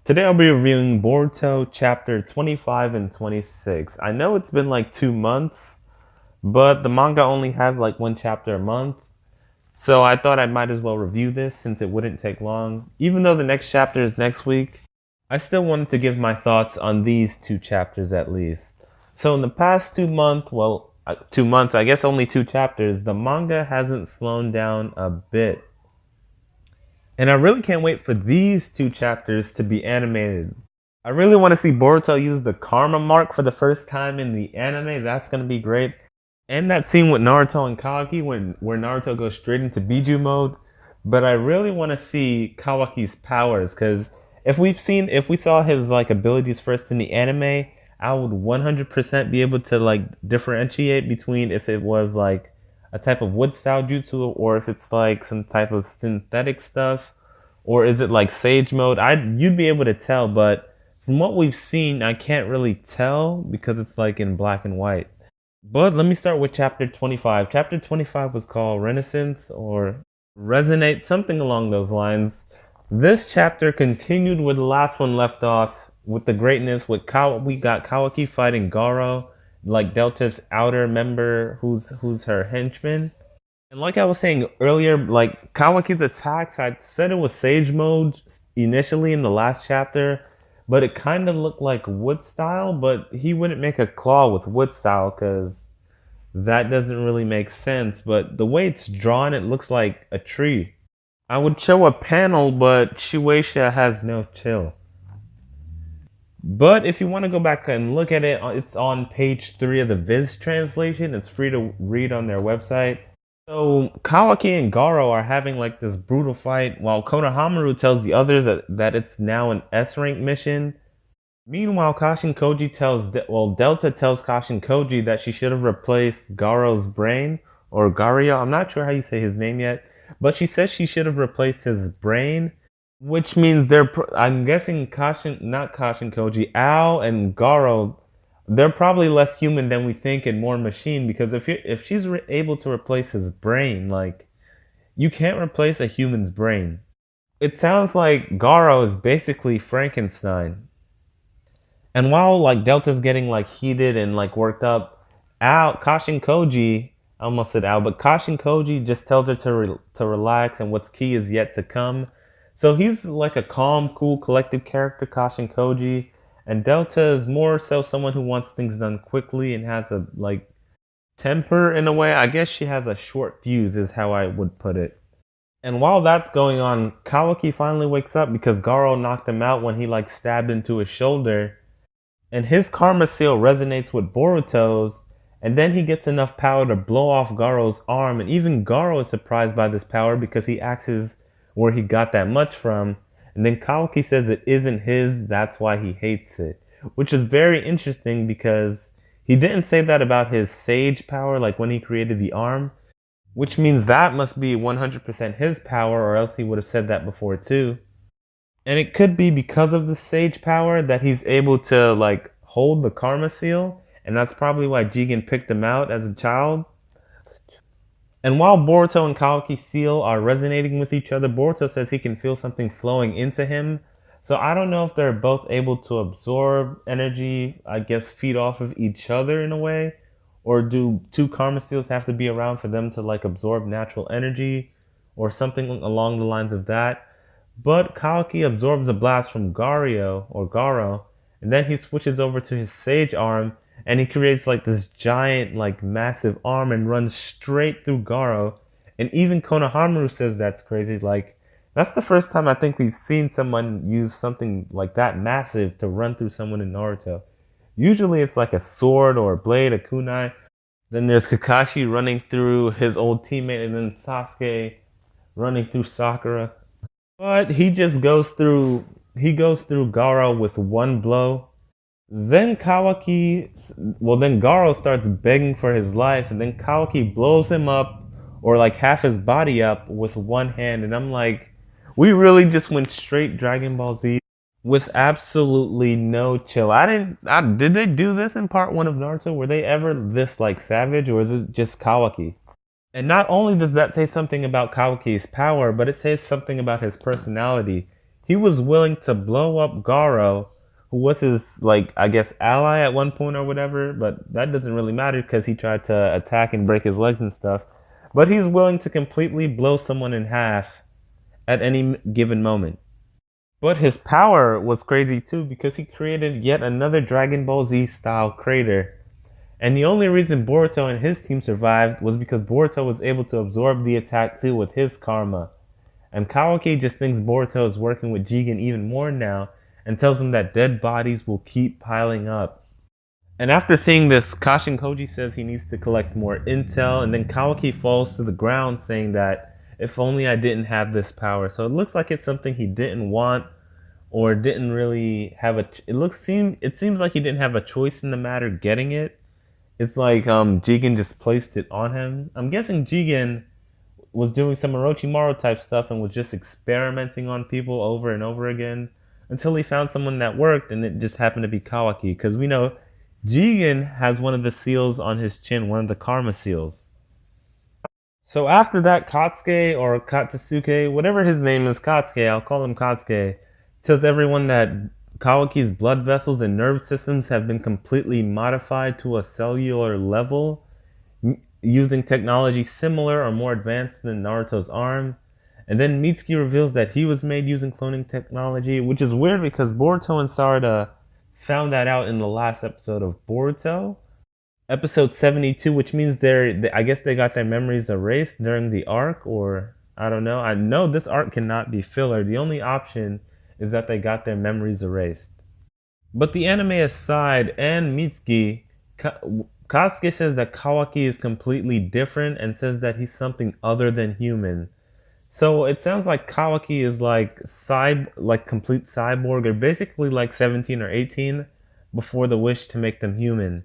Today I'll be reviewing Boruto chapter 25 and 26. I know it's been like 2 months, but the manga only has like one chapter a month. So I thought I might as well review this since it wouldn't take long. Even though the next chapter is next week, I still wanted to give my thoughts on these two chapters at least. So in the past 2 months, 2 months, I guess only two chapters, the manga hasn't slowed down a bit. And I really can't wait for these two chapters to be animated. I really want to see Boruto use the Karma mark for the first time in the anime. That's going to be great. And that scene with Naruto and Kawaki where Naruto goes straight into Biju mode. But I really want to see Kawaki's powers because if we saw his like abilities first in the anime, I would 100% be able to like differentiate between if it was like a type of wood style jutsu or if it's like some type of synthetic stuff or is it like sage mode. You'd be able to tell, but from what we've seen I can't really tell because it's like in black and white. But let me start with chapter 25. Chapter 25 was called Renaissance or Resonate, something along those lines. This chapter continued where the last one left off with the greatness with we got Kawaki fighting Garo, like Delta's outer member who's her henchman. And like I was saying earlier, like Kawaki's attacks, I said it was Sage mode initially in the last chapter, but it kind of looked like wood style, but he wouldn't make a claw with wood style because that doesn't really make sense. But the way it's drawn, it looks like a tree. I would show a panel, but Shueisha has no chill. But if you want to go back and look at it, it's on page 3 of the Viz translation. It's free to read on their website. So Kawaki and Garo are having like this brutal fight while Konohamaru tells the others that it's now an S rank mission. Meanwhile, Kashin Koji Delta tells Kashin Koji that she should have replaced Garo's brain, or Gario, I'm not sure how you say his name yet, but she says she should have replaced his brain, which means I'm guessing not Kashin Koji, Ao and Garo, they're probably less human than we think and more machine because if she's able to replace his brain, like, you can't replace a human's brain. It sounds like Garo is basically Frankenstein. And while like Delta's getting like heated and like worked up, Kashin Koji, I almost said Al, but Kashin Koji just tells her to relax and what's key is yet to come. So he's like a calm, cool, collected character, Kashin Koji, and Delta is more so someone who wants things done quickly and has a like temper in a way. I guess she has a short fuse is how I would put it. And while that's going on, Kawaki finally wakes up because Garo knocked him out when he like stabbed into his shoulder. And his karma seal resonates with Boruto's, and then he gets enough power to blow off Garo's arm, and even Garo is surprised by this power because he asks where he got that much from, and then Kawaki says it isn't his, that's why he hates it. Which is very interesting because he didn't say that about his sage power, like when he created the arm, which means that must be 100% his power, or else he would have said that before too. And it could be because of the sage power that he's able to like hold the karma seal, and that's probably why Jigen picked him out as a child. And while Boruto and Kawaki seal are resonating with each other, Boruto says he can feel something flowing into him. So I don't know if they're both able to absorb energy, I guess feed off of each other in a way, or do two karma seals have to be around for them to like absorb natural energy or something along the lines of that. But Kawaki absorbs a blast from Garo, and then he switches over to his sage arm, and he creates like this giant, like massive arm and runs straight through Garo. And even Konohamaru says that's crazy. Like, that's the first time I think we've seen someone use something like that massive to run through someone in Naruto. Usually it's like a sword or a blade, a kunai. Then there's Kakashi running through his old teammate, and then Sasuke running through Sakura. But he goes through Garo with one blow. Then Garo starts begging for his life, and then Kawaki blows him up, or like half his body up with one hand. And I'm like, we really just went straight Dragon Ball Z with absolutely no chill. Did they do this in part 1 of Naruto? Were they ever this like savage, or is it just Kawaki? And not only does that say something about Kawaki's power, but it says something about his personality. he was willing to blow up Garo, who was his like I guess ally at one point or whatever, but that doesn't really matter because he tried to attack and break his legs and stuff. But he's willing to completely blow someone in half at any given moment. But his power was crazy too because he created yet another Dragon Ball Z style crater. And the only reason Boruto and his team survived was because Boruto was able to absorb the attack too with his karma. And Kawaki just thinks Boruto is working with Jigen even more now and tells him that dead bodies will keep piling up. And after seeing this, Kashin Koji says he needs to collect more intel, and then Kawaki falls to the ground saying that if only I didn't have this power. So it looks like it's something he didn't want or didn't really have a it seems like he didn't have a choice in the matter getting it. It's like Jigen just placed it on him. I'm guessing Jigen was doing some Orochimaru type stuff and was just experimenting on people over and over again until he found someone that worked, and it just happened to be Kawaki because we know Jigen has one of the seals on his chin, one of the karma seals. So after that, Katsuke or Katsuke, whatever his name is, Katsuke, I'll call him Katsuke, tells everyone that Kawaki's blood vessels and nerve systems have been completely modified to a cellular level using technology similar or more advanced than Naruto's arm. And then Mitsuki reveals that he was made using cloning technology, which is weird because Boruto and Sarada found that out in the last episode of Boruto, episode 72, which means I guess they got their memories erased during the arc, or I don't know. I know this arc cannot be filler. The only option is that they got their memories erased. But the anime aside, and Mitsuki, Katsuke says that Kawaki is completely different and says that he's something other than human. So it sounds like Kawaki is like complete cyborg, or basically like 17 or 18 before the wish to make them human.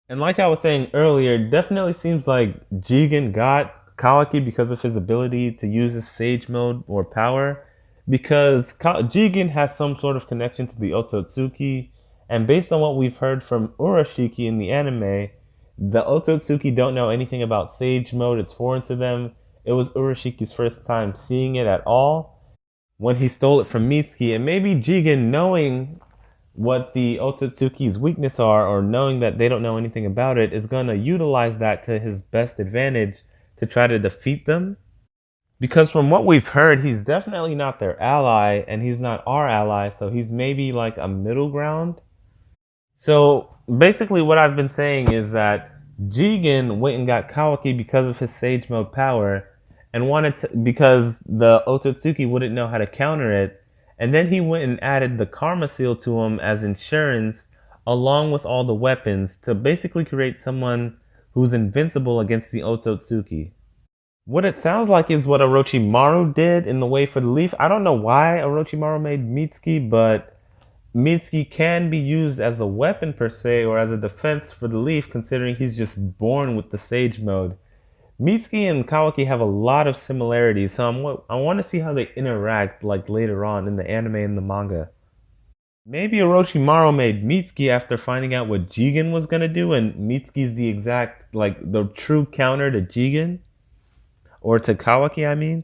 And like I was saying earlier, it definitely seems like Jigen got Kawaki because of his ability to use his Sage Mode or power, because Jigen has some sort of connection to the Otsutsuki, and based on what we've heard from Urashiki in the anime, the Otsutsuki don't know anything about Sage Mode, it's foreign to them. It was Urashiki's first time seeing it at all when he stole it from Mitsuki, and maybe Jigen, knowing what the Otsutsuki's weakness are, or knowing that they don't know anything about it, is going to utilize that to his best advantage to try to defeat them. Because from what we've heard, he's definitely not their ally, and he's not our ally, so he's maybe like a middle ground. So basically what I've been saying is that Jigen went and got Kawaki because of his Sage Mode power, and because the Otsutsuki wouldn't know how to counter it, and then he went and added the Karma Seal to him as insurance along with all the weapons to basically create someone who's invincible against the Otsutsuki. What it sounds like is what Orochimaru did in the Way for the Leaf. I don't know why Orochimaru made Mitsuki, but Mitsuki can be used as a weapon per se, or as a defense for the Leaf, considering he's just born with the Sage Mode. Mitsuki and Kawaki have a lot of similarities, so I want to see how they interact like later on in the anime and the manga. Maybe Orochimaru made Mitsuki after finding out what Jigen was gonna do, and Mitsuki's the exact, like, the true counter to Jigen, or to Kawaki, I mean.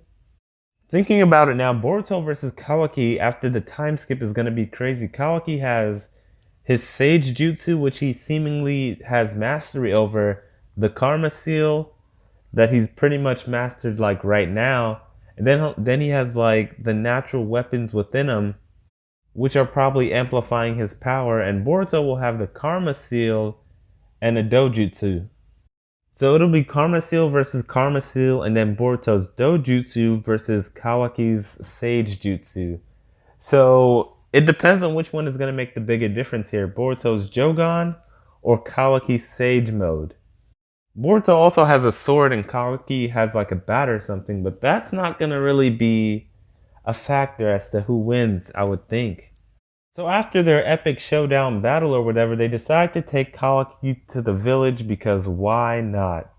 Thinking about it now, Boruto versus Kawaki after the time skip is gonna be crazy. Kawaki has his Sage Jutsu, which he seemingly has mastery over, the Karma Seal that he's pretty much mastered like right now, and then he has like the natural weapons within him, which are probably amplifying his power, and Boruto will have the Karma Seal and a Dojutsu. So it'll be Karma Seal versus Karma Seal, and then Boruto's Dojutsu versus Kawaki's Sage Jutsu. So it depends on which one is going to make the bigger difference here, Boruto's Jogan or Kawaki's Sage Mode. Boruto also has a sword and Kawaki has like a bat or something, but that's not going to really be a factor as to who wins, I would think. So after their epic showdown battle or whatever, they decide to take Kawaki to the village because why not?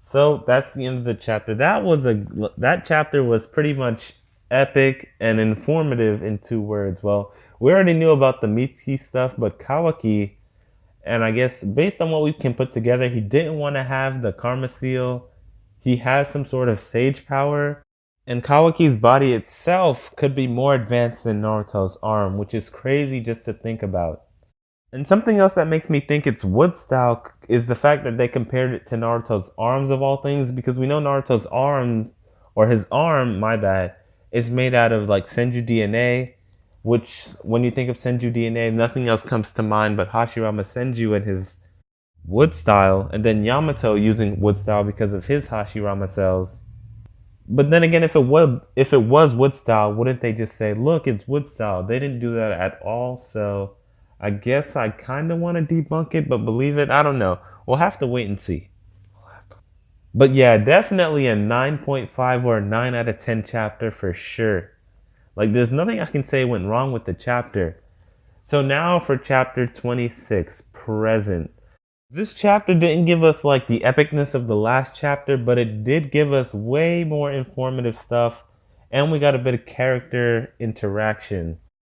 So that's the end of the chapter. That chapter was pretty much epic and informative in 2 words. Well, we already knew about the Mitsuki stuff, but Kawaki, and I guess based on what we can put together, he didn't want to have the Karma Seal. He has some sort of Sage power. And Kawaki's body itself could be more advanced than Naruto's arm, which is crazy just to think about. And something else that makes me think it's wood style is the fact that they compared it to Naruto's arms of all things, because we know Naruto's arm, or his arm, my bad, is made out of like Senju DNA, which when you think of Senju DNA, nothing else comes to mind but Hashirama Senju and his wood style, and then Yamato using wood style because of his Hashirama cells. But then again, if it was wood style, wouldn't they just say, "Look, it's wood style"? They didn't do that at all. So I guess I kind of want to debunk it, but believe it, I don't know. We'll have to wait and see. But yeah, definitely a 9.5 or a 9 out of 10 chapter for sure. Like, there's nothing I can say went wrong with the chapter. So now for chapter 26, present. This chapter didn't give us like the epicness of the last chapter, but it did give us way more informative stuff, and we got a bit of character interaction.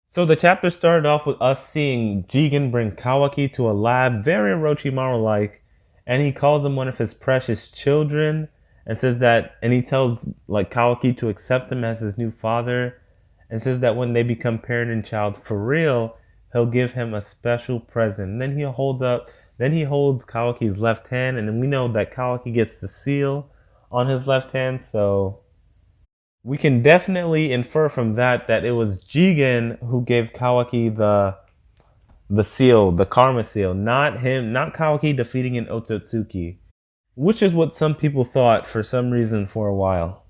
So the chapter started off with us seeing Jigen bring Kawaki to a lab, very Orochimaru-like, and he calls him one of his precious children, and says that, and he tells like Kawaki to accept him as his new father, and says that when they become parent and child for real, he'll give him a special present. And then he holds Kawaki's left hand, and then we know that Kawaki gets the seal on his left hand, so we can definitely infer from that that it was Jigen who gave Kawaki the seal, the karma seal, not him, not Kawaki defeating an Otsutsuki, which is what some people thought for some reason for a while.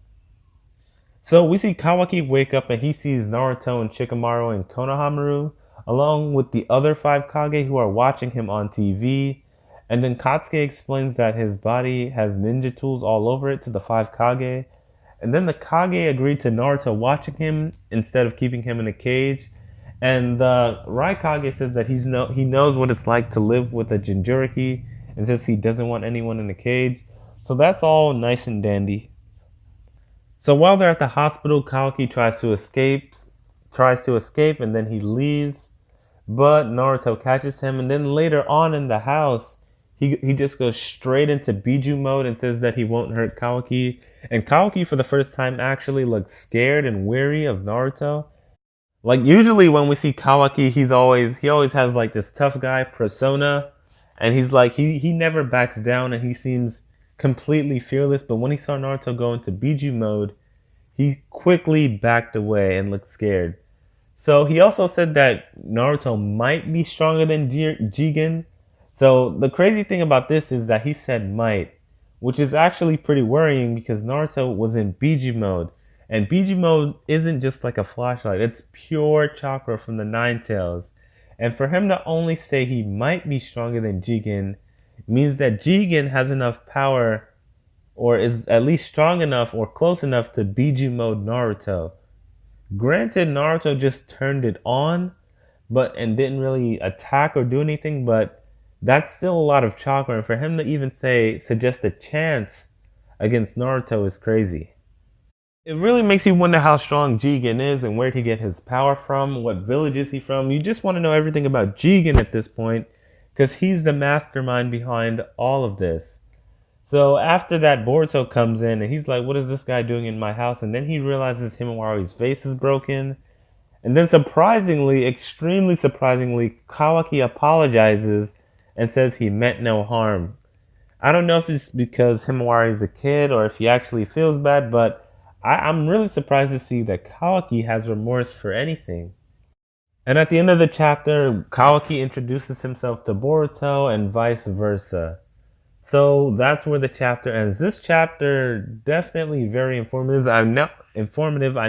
So we see Kawaki wake up and he sees Naruto and Shikamaru and Konohamaru, along with the other 5 Kage who are watching him on TV. And then Katsuki explains that his body has ninja tools all over it to the 5 Kage. And then the Kage agreed to Naruto watching him instead of keeping him in a cage. And the Raikage says that he knows what it's like to live with a Jinchuriki, and says he doesn't want anyone in a cage. So that's all nice and dandy. So while they're at the hospital, Kawaki tries to escape, and then he leaves. But Naruto catches him, and then later on in the house, he just goes straight into Biju mode and says that he won't hurt Kawaki. And Kawaki, for the first time, actually looks scared and weary of Naruto. Like, usually when we see Kawaki, he always has like this tough guy persona, and he's like he never backs down, and he seems completely fearless. But when he saw Naruto go into Biju mode, he quickly backed away and looked scared. So he also said that Naruto might be stronger than Jigen. So the crazy thing about this is that he said might, which is actually pretty worrying because Naruto was in Biju mode. And Biju mode isn't just like a flashlight, it's pure chakra from the Nine Tails. And for him to only say he might be stronger than Jigen means that Jigen has enough power, or is at least strong enough or close enough to Biju mode Naruto. Granted, Naruto just turned it on, and didn't really attack or do anything, but that's still a lot of chakra, and for him to even suggest a chance against Naruto is crazy. It really makes you wonder how strong Jigen is and where he get his power from, what village is he from. You just want to know everything about Jigen at this point, because he's the mastermind behind all of this. So after that, Boruto comes in and he's like, "What is this guy doing in my house?" And then he realizes Himawari's face is broken. And then surprisingly, extremely surprisingly, Kawaki apologizes and says he meant no harm. I don't know if it's because Himawari is a kid or if he actually feels bad, but I'm really surprised to see that Kawaki has remorse for anything. And at the end of the chapter, Kawaki introduces himself to Boruto and vice versa. So that's where the chapter ends. This chapter definitely very informative. I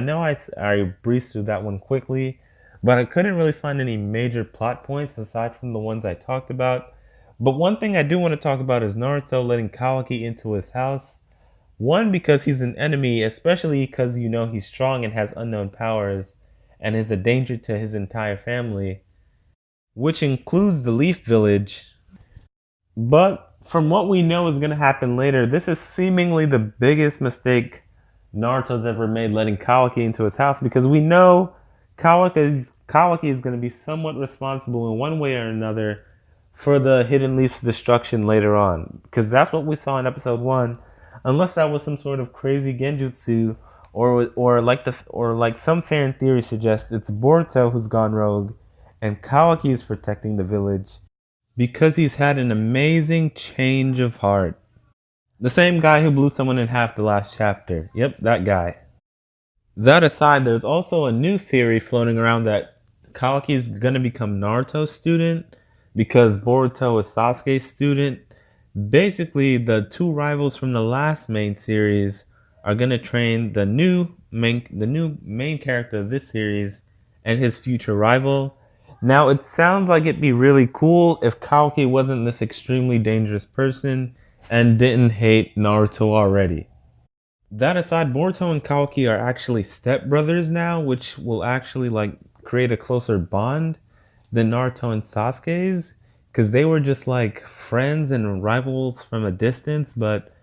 know I breezed through that one quickly, but I couldn't really find any major plot points aside from the ones I talked about. But one thing I do want to talk about is Naruto letting Kawaki into his house. One, because he's an enemy, especially because he's strong and has unknown powers, and is a danger to his entire family, which includes the Leaf Village. But from what we know is going to happen later, this is seemingly the biggest mistake Naruto's ever made, letting Kawaki into his house, because we know Kawaki is going to be somewhat responsible in one way or another for the Hidden Leaf's destruction later on, because that's what we saw in episode 1. Unless that was some sort of crazy genjutsu, or like some fan theory suggests it's Boruto who's gone rogue, and Kawaki is protecting the village because he's had an amazing change of heart. The same guy who blew someone in half the last chapter. Yep, that guy. That aside, there's also a new theory floating around that Kawaki is gonna become Naruto's student because Boruto is Sasuke's student. Basically, the two rivals from the last main series are gonna train the new main character of this series and his future rival. Now, it sounds like it'd be really cool if Kawaki wasn't this extremely dangerous person and didn't hate Naruto already. That aside, Boruto and Kawaki are actually stepbrothers now, which will actually like create a closer bond than Naruto and Sasuke's, because they were just like friends and rivals from a distance. But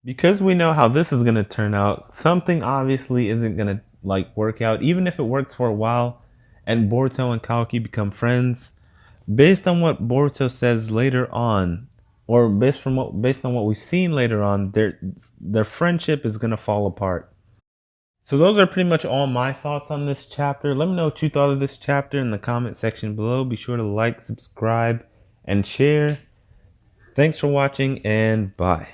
because we know how this is gonna turn out, something obviously isn't gonna like work out, even if it works for a while, and Boruto and Kawaki become friends. Based on what Boruto says later on, or based on what we've seen later on, their friendship is gonna fall apart. So those are pretty much all my thoughts on this chapter. Let me know what you thought of this chapter in the comment section below. Be sure to like, subscribe, and share. Thanks for watching, and bye.